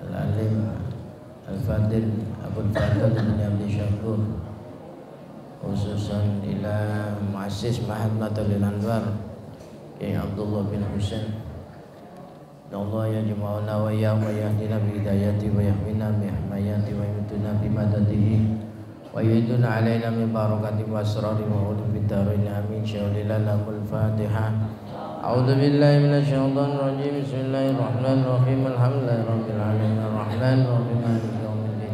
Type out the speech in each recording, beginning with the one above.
Al-Alim Al-Fadil Abul Fadil bin Abdi Syakur, khususan ila Muassis Mahad Matalil Anwar Kiai Abdullah bin Husain. Allah ya jema'una wa ya yahdina bi hidayati wa yahmina bi himayati wa yutuna bi madadihi wa yuduna alaina min barakati wa asrari wa ulum bidarain amin. Syaulilalamul Fatihah. A'udzu billahi minasy syaithanir rajim. Bismillahirrahmanirrahim. Alhamdulillahi rabbil alamin arrahmanir rahim maliki yaumiddin.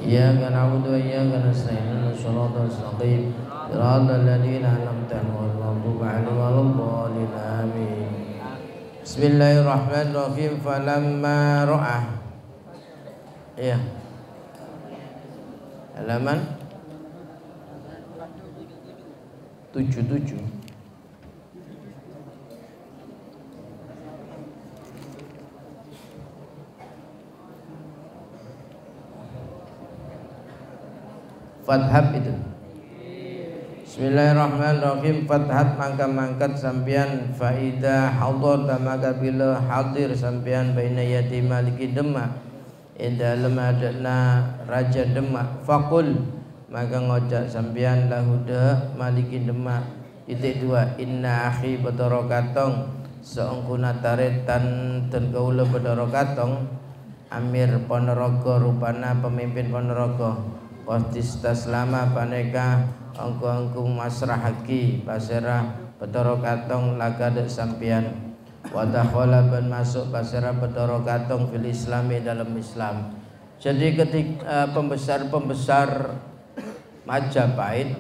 Iyyaka na'budu wa iyyaka nasta'in. Shiratal mustaqim. Shiratal ladzina an'amta 'alaihim ghairil maghdubi 'alaihim waladdallin. Amin. Bismillahirrahmanirrahim. Falamma ra'ah. Iya. Halaman 77. Fathab itu. Bismillahirrahmanirrahim. Fathat mangka mangkat sampian faida hadar maka bila hadir sampian baina yadi maliki Demak dalam adana raja Demak. Faqul maka ngojak sampian lahuda maliki Demak. Titik dua. Inna akhi bedoro katong seongkuna taretan ten kaula bedoro katong Amir Ponorogo rupana pemimpin Ponorogo. Qadis taslama paneka angku masrahaki pasera bedoro katong lagade sampian. Wadakhala ban masuk pasera bedoro katong fil islami dalam Islam. Jadi ketika pembesar-pembesar Majapahit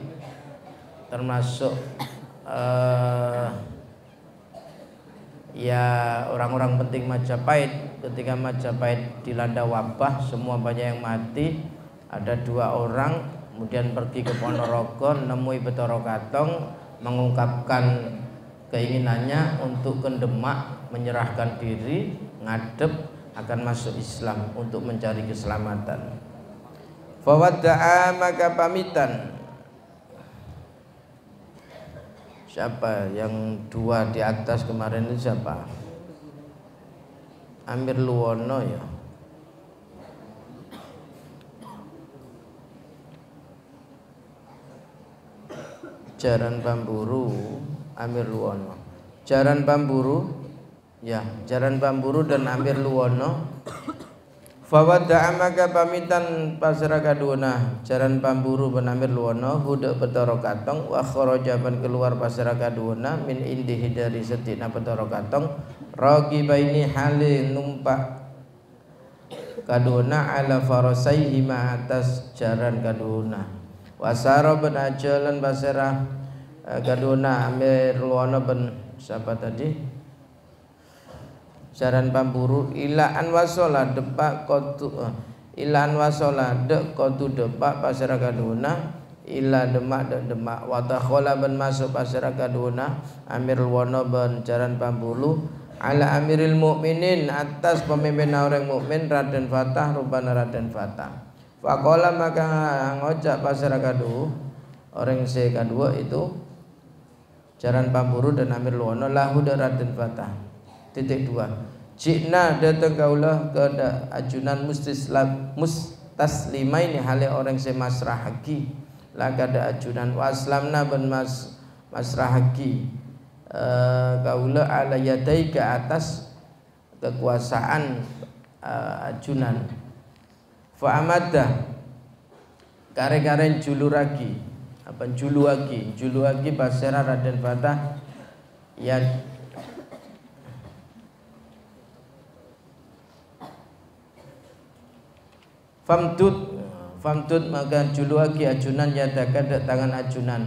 termasuk ya orang-orang penting Majapahit, ketika Majapahit dilanda wabah semua banyak yang mati, ada 2 orang kemudian pergi ke Ponorogo nemui Betoro Katong mengungkapkan keinginannya untuk ke Demak menyerahkan diri ngadep akan masuk Islam untuk mencari keselamatan. Fawadda'a maka pamitan. Siapa yang 2 di atas kemarin itu siapa? Amir Luwono ya. Jaran Pamburu Amir Luwono. Jaran Pamburu ya, Jaran Pamburu dan Amir Luwono. Fawadda'a maka pamitan pasrah kaduna Jaran Pamburu ben Amir Luwono huda Betoro Katong wa kharaja ban keluar pasrah kaduna min indihi dari setina Betoro Katong raqibaini hale numpak kaduna ala farasaihi ma atas jaran kaduna. Wasara ben ajalan pasrah kaduna Amir Luwono ben siapa tadi? Jaran Pamburu ilaan wasola depak kotu ilaan wasola dek kotu depak pasara kaduna ila Demak dek Demak. Watakhola ben masuk pasara kaduna Amir Luwono ben Jaran Pamburu ala Amiril Mukminin atas pemimpin orang mukmin Raden Fatah rupana Raden Fatah. Faqala maka ngojak pasara kadu orang kedua itu Jaran Pamburu dan Amir Luwono lahu Raden Fatah. Titik 2. Jikna datang kaulah ke ajunan mustaslimaini hale orang semasrahaki lagada ajunan waslamna ben masrahaki kaulah ala yadai ke atas kekuasaan ajunan. Fa amadda kare-karen juluragi apa juluagi pasera Raden Fatah ya famtud maka juluagi ajunan yadaka tangan ajunan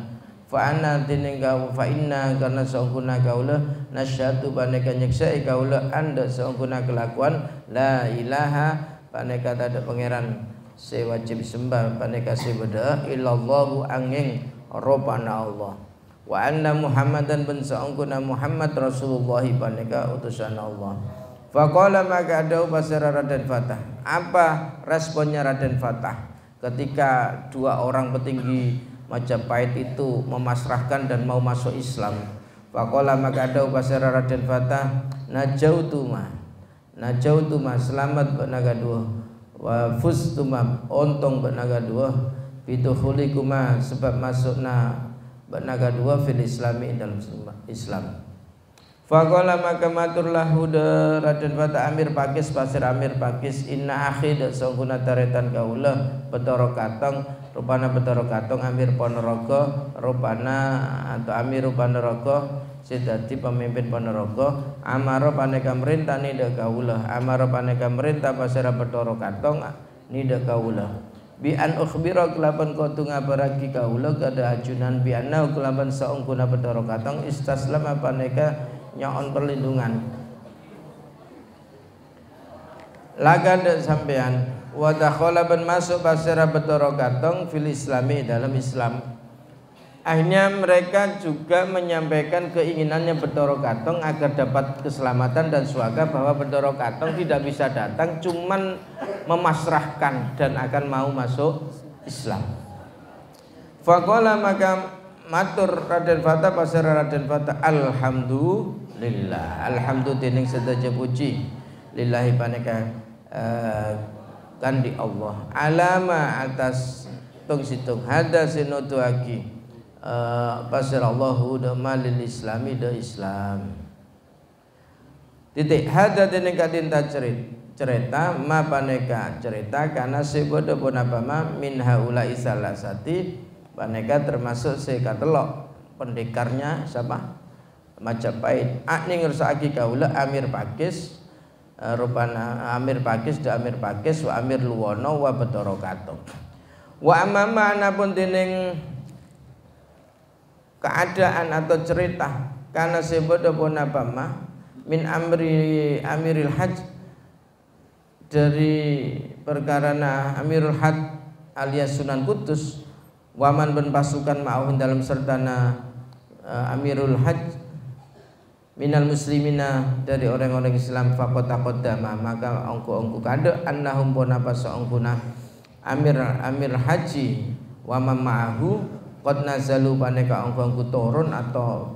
fa anna tinengau fa inna karena saungkuna kaula nasyatu paneka nyeksai kaula anda saungkuna kelakuan la ilaha paneka tada pangeran se wajib sembah paneka se beda illallahu angin robana Allah wa anna Muhammadan bin saungkuna Muhammad Rasulullah paneka utusan Allah. Faqala maka ada pasara Raden Fatah. Apa responnya Raden Fatah ketika 2 orang petinggi Majapahit itu memasrahkan dan mau masuk Islam? Faqala maka ada pasara Raden Fatah najautuma najautuma selamat benaga dua wa fustuma ontong benaga dua bidukhulikuma sebab masukna benaga dua fil islami dalam Islam. Faqala maka matur lahu Raden Fata Amir Pakis pasir Amir Pakis inna akhi dak sangkuna taretan kaula Bathara Katong rupana Bathara Katong Amir Ponorogo rupana atau Amir Ponorogo sedadi pemimpin Ponorogo amara paneka merintani dak kaula amara paneka merintah pasir Bathara Katong ni dak kaula bi an ukhbira kelaban kudu ngabaraki kaula kada ajunan bi anna kelaban saungkuna Bathara Katong istaslama paneka nyaon perlindungan lagad sampean wa dakhala ban masuk pasira Bathara Katong fil islami dalam Islam. Akhirnya mereka juga menyampaikan keinginannya Bathara Katong agar dapat keselamatan dan swaga bahwa Bathara Katong tidak bisa datang cuman memasrahkan dan akan mau masuk Islam. Faqala maka matur Raden Fata pasira Raden Fata alhamdulillah alhamdulillah sedaja puji lillahi paneka kandi Allah alama atas tung situng hada sinutuaki pasir Allahu malil islami da Islam titik hada dening kadinta cerita ma paneka cerita karena sebodo punapama min haula isalasati paneka termasuk sekatelok pendekarnya siapa Majapahit ning ngersakake kaula Amir Pakis rupana Amir Pakis da Amir Pakis wa Amir Luwono wa Bathara Katong wa amama anapun dening keadaan atau cerita karena sebodo punapama min Amiril Hajj dari perkara Amirul Hajj alias Sunan Kudus waman ben pasukan ma'awin dalam sertana Amirul Hajj minal muslimina dari orang-orang Islam faqata qaddama maka ongku kada annahum punapa saungkuna Amir Haji wa ma'ahu qad nazalu paneka ongku turun atau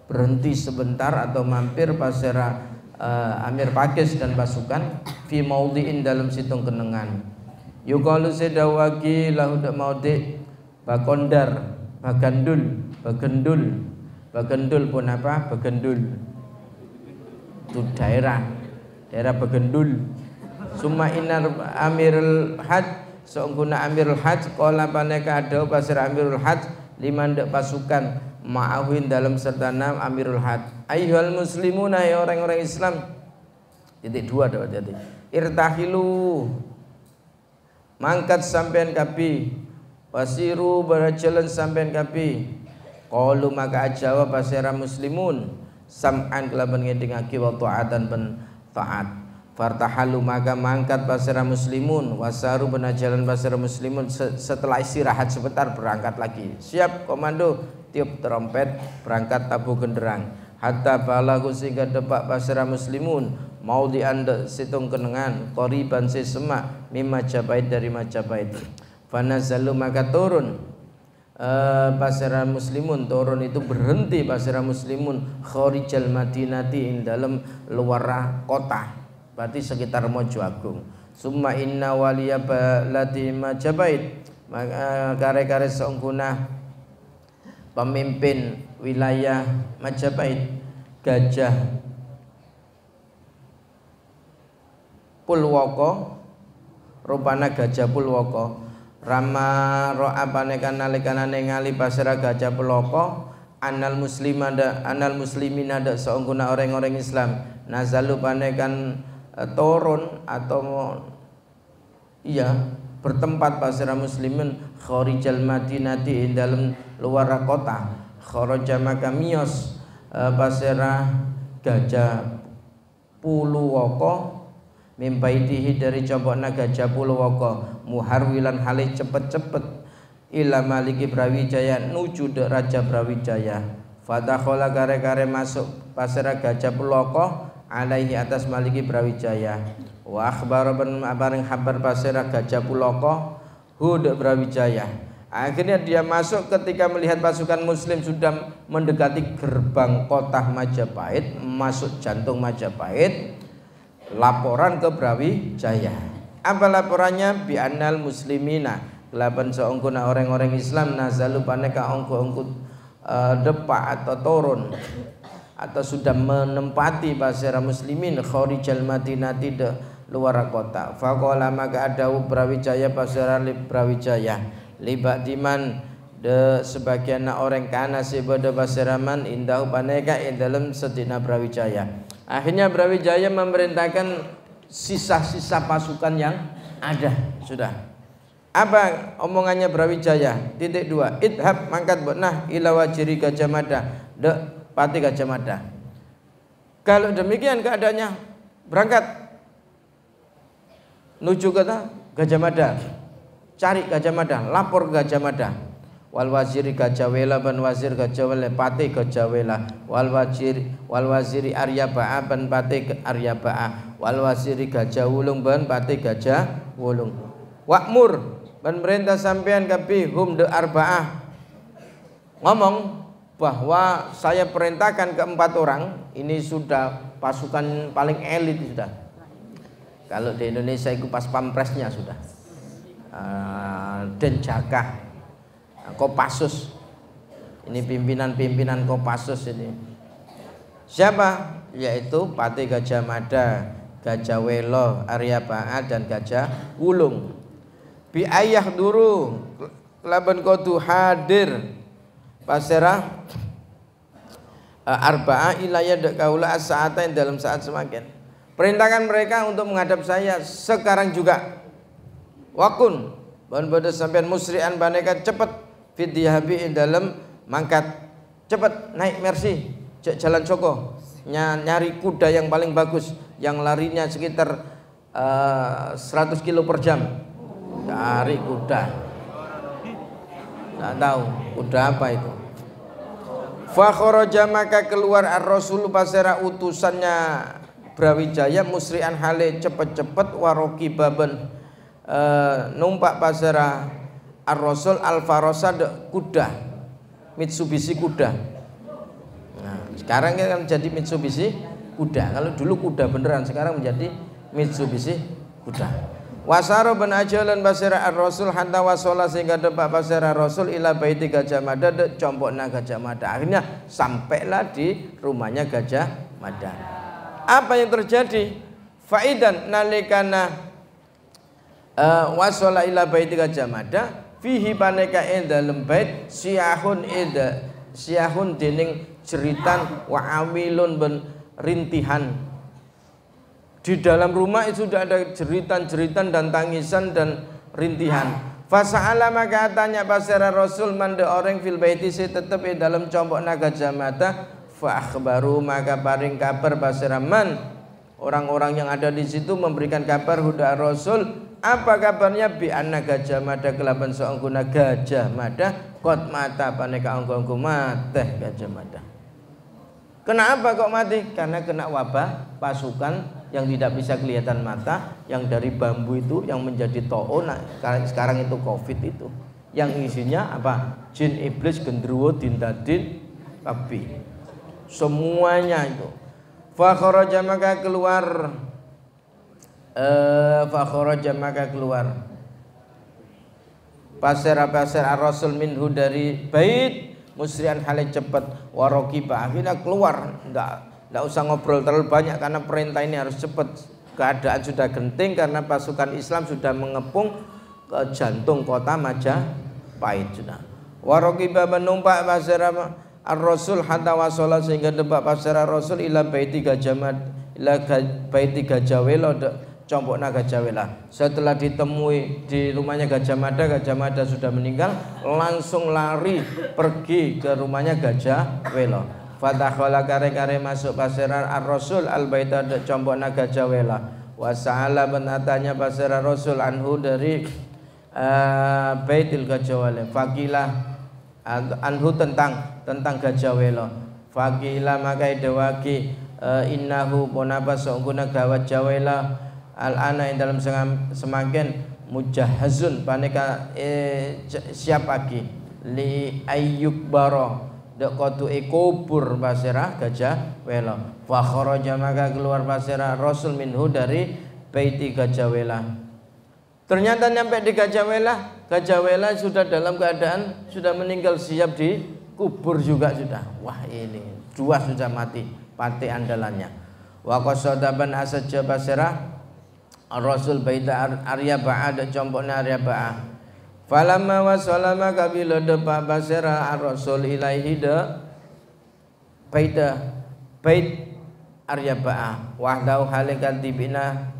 berhenti sebentar atau mampir pasira Amir Pakis dan pasukan fi maudhi'in dalam situng kenengan yuqalu sedawaki lahu dak maudhi bakondar bagendul pun apa bagendul itu daerah bagendul summa inar Amirul Hajj seungguna Amirul Hajj qala paneka ada pasir Amirul Hajj liman dak pasukan ma'awin dalam sertana Amirul Hajj ayyuhal muslimuna ya orang-orang Islam titik dua dapat jadi irtahilu mangkat sampean kapi wasiru berjalan sampean kapi qalu maka ajawab pasira muslimun sam'an kelaban ngedingake wa ta'atan ben taat fartahalu maka mangkat pasira muslimun wasaru benajalan pasira muslimun setelah istirahat sebentar berangkat lagi siap komando tiup trompet berangkat tabuh genderang hatta balagu sehingga depak pasira muslimun mau diandek situng kenengan qoriban sesemak mimma Majapahit dari Majapahit fanazalu maka turun pasira muslimun turun itu berhenti pasira muslimun kharijal madinati dalam luar kota berarti sekitar Mojo Agung summa inna waliya baladi Majapahit maka kare-kare seungguna pemimpin wilayah Majapahit Gajah Pulwoko rupana Gajah Pulwoko Rama ro'a panekan nalikana ningali pasira Gajah Pulwoko anal muslimin ada seungguna orang-orang Islam nazalu panekan turun atau bertempat pasira muslimin kharijal madinati dalam luar kota kharaja maka miyos pasira Gajah Pulwoko mimbaitihi dari cobokna Gajah Pulwoko muharwilan halih cepet-cepet ila maliki Brawijaya nuju de Raja Brawijaya fadakhala kare-kare masuk pasira Gajah Pulwoko alaihi atas maliki Brawijaya wa akhbara ben abaring habar pasira Gajah Pulwoko hu de Brawijaya Akhirnya dia masuk ketika melihat pasukan muslim sudah mendekati gerbang kota Majapahit, masuk jantung Majapahit. Laporan ke Brawijaya. Apa laporannya? Bi annal muslimina, kelaban seongkuna orang-orang Islam nazalu paneka ongko-ongko depak atau turun atau sudah menempati pasir muslimin kharijal madinati de luar kota. Faqala maka adau Brawijaya pasir Brawijaya liba diman de sebagian orang kana sebada pasiraman indahu paneka ing dalam sedina Brawijaya. Akhirnya Brawijaya memerintahkan sisa-sisa pasukan yang ada sudah. Apa omongannya Brawijaya? Titik 2. Idhab mangkat benah ila wajiri Gajah Mada de pati Gajah Mada. Kalau demikian keadaannya, berangkat menuju ke Gajah Mada. Cari Gajah Mada, lapor ke Gajah Mada. Wal waziri Gajah Wela ban wazir Gajah Wela pati Gajah Wela. Wal waziri Arya Ba'a ban pati Arya Ba'a. Wal waziri Gajah Wulung ban pati Gajah Wulung. Wa'mur ban perintah sampean kapi hum de arba'ah. Ngomong bahwa saya perintahkan ke 4 orang, ini sudah pasukan paling elit sudah. Kalau di Indonesia itu pas pampresnya sudah. Denjaka, Kopassus, ini pimpinan-pimpinan Kopassus ini. Siapa? Yaitu Pati Gajah Mada, Gajah Welo, Arya Ba'a dan Gajah Wulung. Bi ayah duru laban kodu hadir pasera arba'ah ilayah dek kaula as-sa'atain dalam saat semakin. Perintahkan mereka untuk menghadap saya sekarang juga. Wakun ban pada sampean musri'an baneka cepet fidyahabi dalam mangkat, cepet naik mercy jalan Joko, nyari kuda yang paling bagus yang larinya sekitar 100 kilo per jam. Cari kuda, nggak tahu kuda apa itu. Fa kharaja maka keluar ar-rasul pasera utusannya Brawijaya musri'an hale cepet-cepet waroki baben numpak pasera ar-rasul al-farosa kuda Mitsubishi kuda. Nah, sekarang kan jadi Mitsubishi kuda. Kalau dulu kuda beneran, sekarang menjadi Mitsubishi kuda. Wasaro ben ajalan pasera ar-rasul hatta wasola sehingga depak pasera rasul ila baiti Gajah Mada de compokna Gajah Mada. Akhirnya sampailah di rumahnya Gajah Mada. Apa yang terjadi? Faidan nalikana wasola ila baiti Gajah Mada fihi paneka dalem bait siyahun dening jeritan wa amilun ben rintihan. Di dalam rumah itu sudah ada jeritan-jeritan dan tangisan dan rintihan. Fasa'ala maka tanya pasara Rasul mande orang fil baiti tetep di dalam compok Gajah Mada. Fa akhbaru maka paring kabar pasara man, orang-orang yang ada di situ memberikan kabar huda Rasul. Apa kabarnya? Bi anna Gajah Mada kelaban seongguna Gajah Mada kot mata paneka ongko mate Gajah Mada. Kenapa kok mati? Karena kena wabah pasukan yang tidak bisa kelihatan mata, yang dari bambu itu yang menjadi to'o. Nah, sekarang itu COVID itu. Yang isinya apa? Jin, iblis, gendruwo, dintadin, babi. Semuanya itu. Fa kharaja maka keluar pasir ar-rasul minhu dari bait musri'an hale cepet warokiba. Akhirnya keluar, enggak usah ngobrol terlalu banyak karena perintah ini harus cepat. Keadaan sudah genting karena pasukan Islam sudah mengepung ke jantung kota Majapahit sudah. Warokiba menumpak pasir ar-rasul hatta wasola sehingga debak pasir ar-rasul ila baiti Gajah Mada ila baiti Gajah Wela compokna Gajah Wela. Setelah ditemui di rumahnya Gajah Mada sudah meninggal, langsung lari pergi ke rumahnya Gajah Wela. Fatakhala kare-kare masuk pasiran ar-rasul al-baita compokna Gajah Wela. Wa sa'ala benatanya pasiran rasul anhu dari baitil Gajah Wela. Fakilah anhu tentang Gajah Wela. Fakilah makai dewaki innahu ponapa songkuna gawat Jawela al-ana yang dalam semakin mujahazun paneka siap lagi li ayyuk baro dek kotu kubur basera gajah wela fa kharaja maka keluar basera Rasul minhu dari baiti gajah wela. Ternyata nyampe di Gajah Wela sudah dalam keadaan sudah meninggal, siap dikubur juga sudah. Wah, ini dua sudah mati andalannya. Wa qasadaban asajja basera Rasul baita Aryaba'a ada compoknya Aryaba'a. Falamma wasalama kabila depa basera Rasul ilaihi de bait Aryaba'a wahdau halikan tibina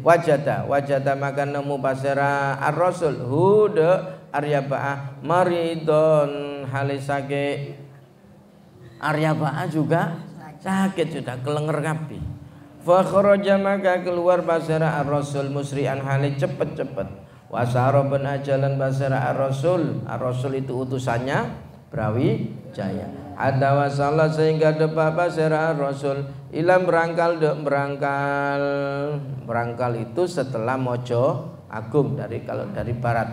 wajada maka nemu basera ar-rasul huda Aryaba'a maridon halisake. Aryaba'a juga sakit sudah kelenger kabeh. Fa kharaja maka keluar basera ar-rasul musri'an hali cepet-cepet. Wasara ben ajalan basera ar-rasul itu utusannya Brawijaya. Ada wasala sehingga depa basera Rasul ilam berangkal itu setelah Mojo Agung kalau dari barat.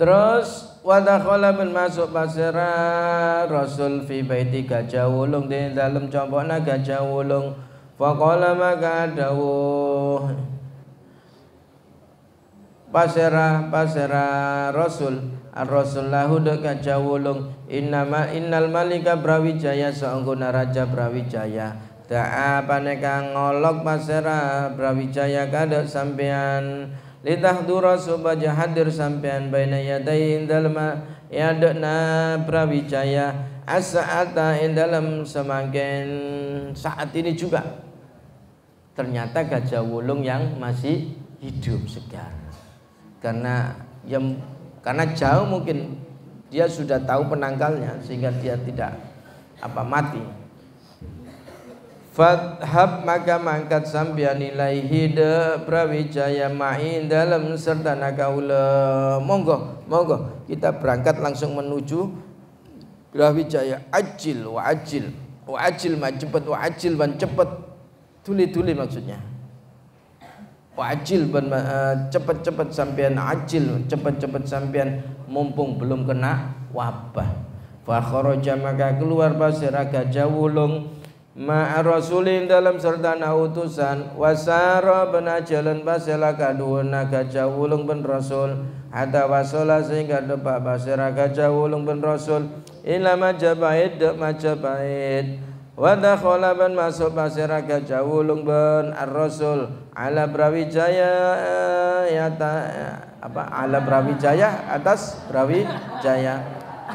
Terus wadakhala ben masuk basera Rasul fi baiti Gajah Wulung di dalam compokna Gajah Wulung. Faqala maka dawuh basera Rasul ar-rasul lahu de Gajah Wulung innal malika Brawijaya saungguna raja Brawijaya da'a paneka ngolok basera Brawijaya kada sampean litahdura supaya hadir sampean baina yadai indal yadna Brawijaya as-sa'ata dalam semakin saat ini juga. Ternyata Gajah Wulung yang masih hidup segar. Karena jauh mungkin dia sudah tahu penangkalnya sehingga dia tidak mati. Fathab maka mangkat sambian ilaihi de Brawijaya ma'in dalam serta nakaula. Monggo kita berangkat langsung menuju Brawijaya. Ajil ma cepet tuli maksudnya. Wajil cepet sampean cepet sampean mumpung belum kena wabah. Fa kharaja maka keluar basira Gajah Wulung ma'a rasulin dalam serta utusan wasara benajalan basila kaduana Gajah Wulung ben Rasul hatta wasala sehingga depa basira Gajah Wulung ben Rasul ila Majapahit wadakhala ban masuk basira Gajah Wulung ben ar-rasul ala Brawijaya ala Brawijaya atas Brawijaya.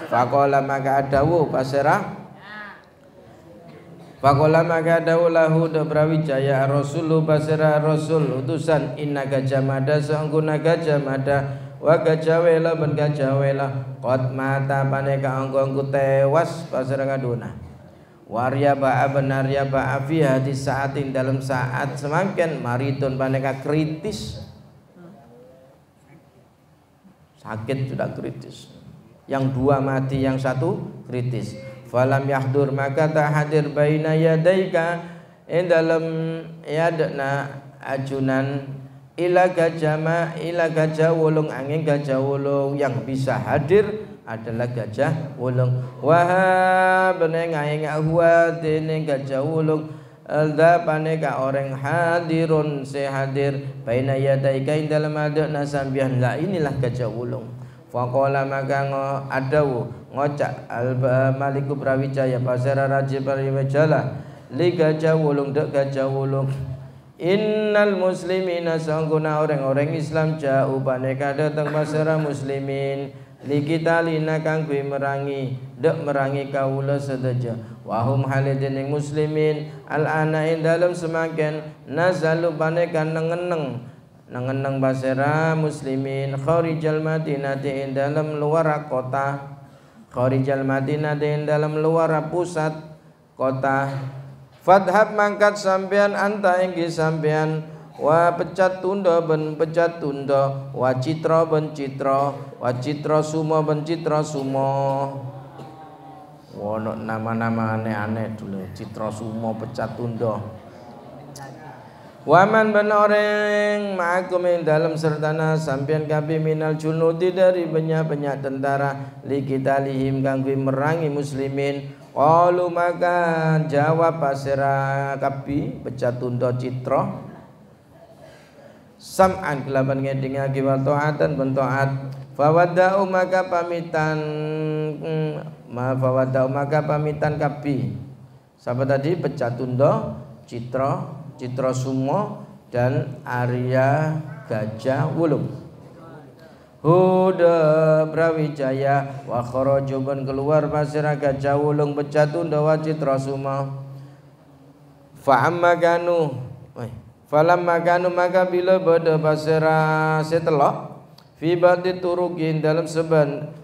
Faqala maka adawu basira lahu de Brawijaya ar-rasulu basira rasul utusan inna Gajah Mada saungguna Gajah Mada wa Gajah Wela ben Gajah Wela qad mata paneka anggo tewas basira kaduna. Waryaba'a benar Aryaba'a fi hadis saatin dalam saat semakin maridun paneka kritis, sakit sudah kritis. Yang dua mati, yang satu kritis. Falam yahdur maka tak hadir baina yadaika dalam yadna ajunan ila Gajah Wulung angin Gajah Wulung yang bisa hadir adalah Gajah Wulung. Wahab benengaing ahwa dene Gajah Wulung alda paneka orang hadirun sehadir baina yadaika dalam adana sambian la inilah Gajah Wulung. Faqala maka adawu ngocak Maliku Brawijaya pasara raja Brawijaya li Gajah Wulung dek Gajah Wulung innal muslimina sangguna orang-orang Islam jauh paneka datang pasara muslimin likita lina kang kui merangi kaula sedaja wahum halidin muslimin al-ana dalam semakin nazalu paneka nengeneng basera muslimin kharijal madinati dalam luar kota kharijal madinati dalam luar pusat kota. Fadhab mangkat sampean anta inggi sampean wa pecat tunda ben pecat tunda wa citra ben citra wa citra sumo ben citra sumo. Wono nama-nama aneh-aneh dulu. Citra sumo pecat tunda. Waman ben orang ma'akum ing dalam sertana sampean kabeh minal junudi dari banyak-banyak tentara likitalihim kanggo merangi muslimin. Qalu maka jawab pasira kapi pecah tunda citra sam'an kelaban ngedingake wa ta'atan ben taat. Fawadda'u maka pamitan kapi. Siapa tadi pecah tunda Citra Sumo dan Arya Gajah Wulung. Huda Brawijaya wa kharajuban keluar pasira Gajah Wulung pecah tunda wa Citra Sumo. Falamma kanu maka bila bada pasira setelah fi ba'di turukin dalam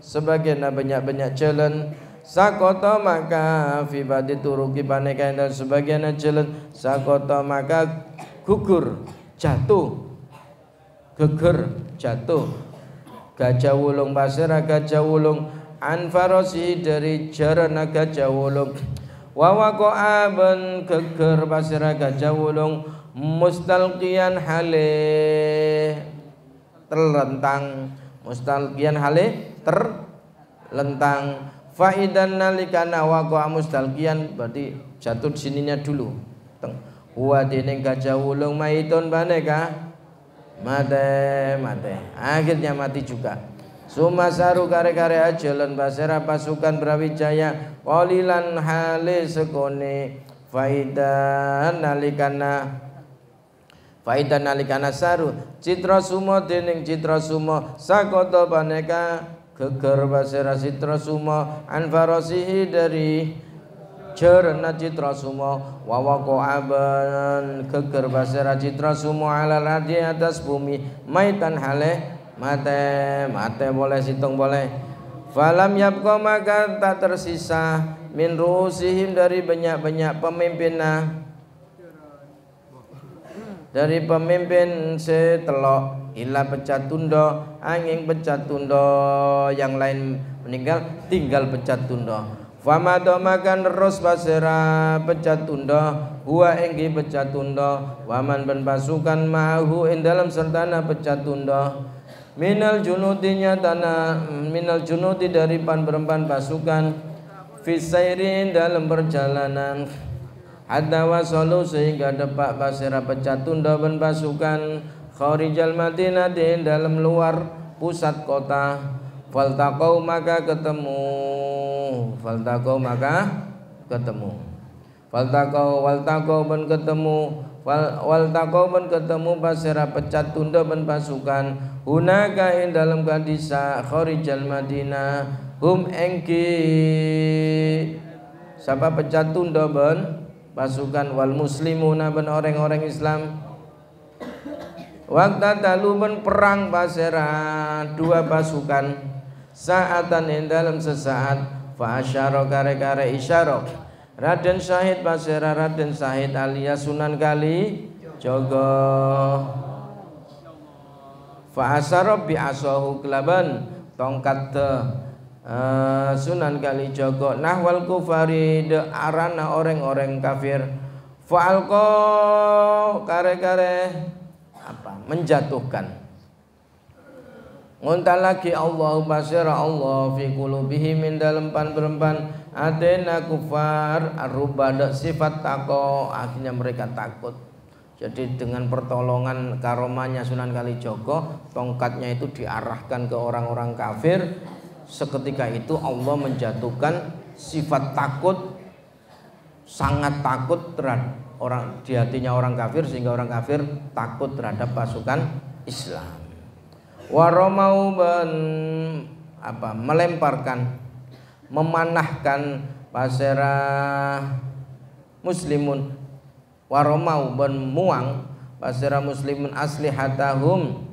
sebagian banyak jalan. Sakota maka fi ba'di turuki panekan dan sebagian jalan. Sakota maka gugur jatuh geger jatuh Gajah Wulung pasira Gajah Wulung an farosi dari jarana Gajah Wulung. Wa waqa'a ban geger pasira Gajah Wulung mustalqiyan hale terlentang faidan nalikana waqa'a mustalqiyan berarti jatuh sininya dulu huwa dene Gajah Wulung maitun baneka mate akhirnya mati juga. Sumasaru kare-kare ajalan basera pasukan Brawijaya qalilan hale sekone faidan nalikana saru Citra Sumo dening Citra Sumo sakoto baneka geger basera Citra Sumo anfarosihi dari jarana Citra Sumo wawako aban geger basera Citra Sumo ala ladi atas bumi maitan hale mate boleh situng boleh. Falam yabqa maka tak tersisa min rusihim dari banyak-banyak pemimpinna dari pemimpin setelok illa pecah tunda angin pecah tunda yang lain meninggal tinggal pecah tunda. Famado makan terus basera pecah tunda huwa enggi pecah tunda waman ben pasukan ma'hu ing dalam sertana pecah tunda minal junudi dari pan pasukan fisairin dalam perjalanan hatta wasalu sehingga depak basera pecah tunda ben pasukan kharijal Madinah di dalam luar pusat kota. Faltaqau maka ketemu basera pecah tunda ben pasukan hunaka ing dalam kadisa kharijal Madinah hum engki sapa pecah tunda ben pasukan wal muslimuna ben orang-orang Islam. Waktu dalu ben perang basera dua pasukan saatan ing dalam sesaat fa asyara kare-kare isyara Raden Syahid basera Raden Syahid alias Sunan Kali Jogo fa asara bi asahu kelaban tongkat Sunan Kali Jogo nahwal kufari de arana orang-orang kafir fa'alqa kare-kare menjatuhkan ngontal lagi Allah basira Allah fi qulubihim min dalam pan-perempan adena kufar arubada sifat tako akhirnya mereka takut. Jadi dengan pertolongan karomanya Sunan Kalijogo tongkatnya itu diarahkan ke orang-orang kafir. Seketika itu Allah menjatuhkan sifat takut, sangat takut terhadap orang di hatinya orang kafir sehingga orang kafir takut terhadap pasukan Islam. Waromau melemparkan, memanahkan pasera muslimun. Waromau muang pasera muslimun asli hatahum.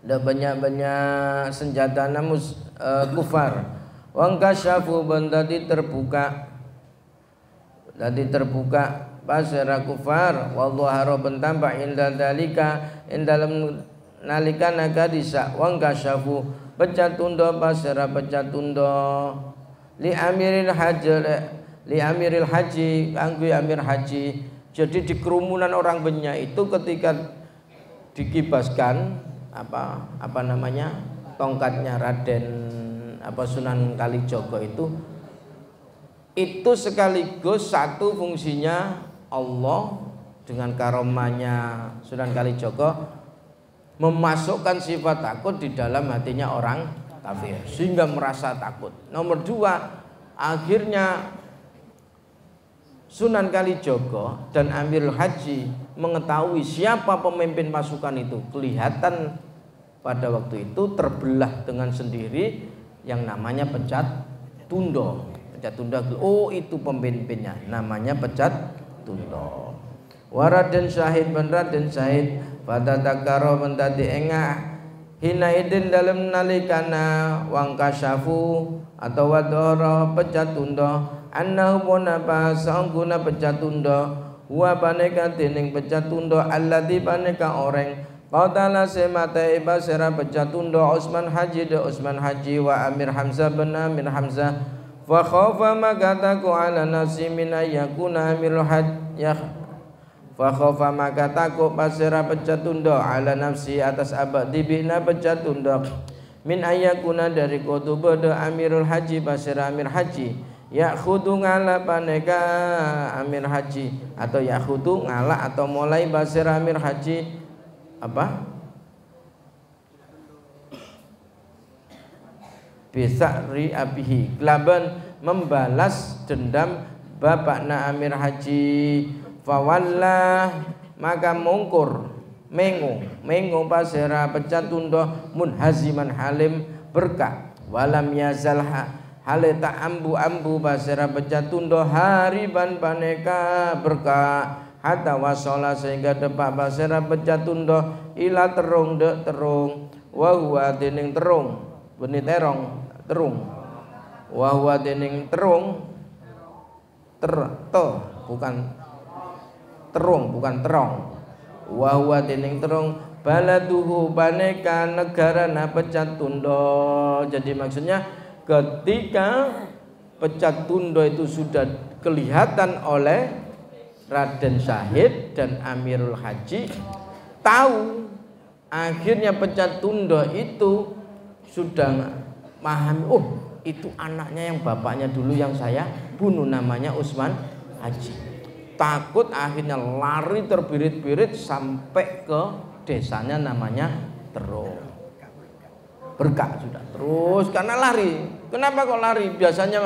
Ada banyak-banyak senjata namus kufar. Wangkasyafu tadi terbuka pasera kufar wallahu bentambah indal dalika dalam nalika nagadisa wangkasyafu pecah tunda pasera pecah tunda li amiril haji anggu amir haji Jadi di kerumunan orang banyak itu ketika dikibaskan apa namanya tongkatnya Raden Sunan Kalijogo itu sekaligus satu fungsinya Allah dengan karomahnya Sunan Kalijogo memasukkan sifat takut di dalam hatinya orang kafir sehingga merasa takut. Nomor dua, akhirnya Sunan Kalijogo dan Amirul Haji mengetahui siapa pemimpin pasukan itu. Kelihatan pada waktu itu terbelah dengan sendiri yang namanya Pecat Tundo. Pecat Tundo, oh itu pemimpinnya, namanya Pecat Tundo. Waraden Syahid ben Raden Syahid pada takaro mentadi engah hina idin dalam nalikana wang kasyafu atau wadoro Pecat Tundo annahu punapa sangguna Pecat Tundo wa paneka dening Pecat Tundo alladzi paneka oreng qatala semata ibasera Pecat Tundo Utsman Haji wa Amir Hamzah bin Amir Hamzah fa khafa makataku ala nafsi min ayakuna Amirul Hajj fa khafa makataku pasera Pecat Tundo ala nafsi atas abadi bina Pecat Tundo min ayakuna dari kutubada Amirul Haji pasera Amir Haji ya khudu ngala paneka Amir Haji atau ya khudu ngala atau mulai basir Amir Haji bisa ri abihi kelaban membalas dendam bapakna Amir Haji fawallah maka mungkur mengu pasira Pecat Tundo munhaziman halim berkah walam yazalha hale tak ambu basera Pecat Tundo hariban paneka berkah hatta wasola sehingga depak basera Pecat Tundo ila terung wa huwa dening terung beni terong terung wa huwa dening terung bukan terung bukan terong wa huwa dening terung baladuhu paneka negara na Pecat Tundo. Jadi maksudnya ketika Pecat Tundo itu sudah kelihatan oleh Raden Syahid dan Amirul Haji tahu, akhirnya Pecat Tundo itu sudah memahami, oh itu anaknya yang bapaknya dulu yang saya bunuh namanya Utsman Haji. Takut akhirnya lari terbirit-birit sampai ke desanya namanya Terung. Berkah sudah terus karena lari. Kenapa kok lari? Biasanya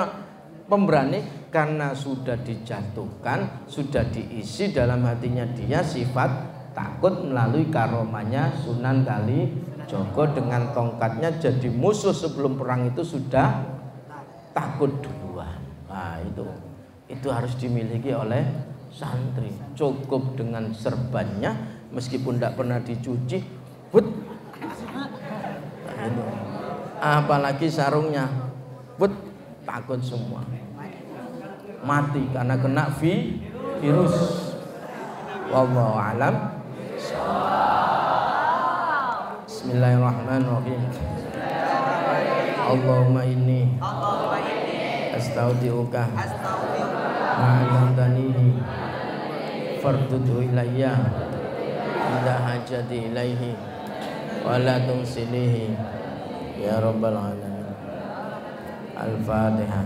pemberani karena sudah dijatuhkan, sudah diisi dalam hatinya dia sifat takut melalui karomahnya Sunan Kalijogo dengan tongkatnya jadi musuh sebelum perang itu sudah takut duluan. Nah, itu harus dimiliki oleh santri. Cukup dengan serbannya meskipun tidak pernah dicuci, apalagi sarungnya takut semua mati karena kena virus. Wallahu alam. Bismillahirrahmanirrahim. Allahumma inni astaudiuka ma'alamtanihi fardudu ilayya ila hajati ilaihi wa la tumsilihi ya rabbal alamin. Al-Fatihah.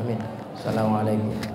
Amin. Assalamualaikum.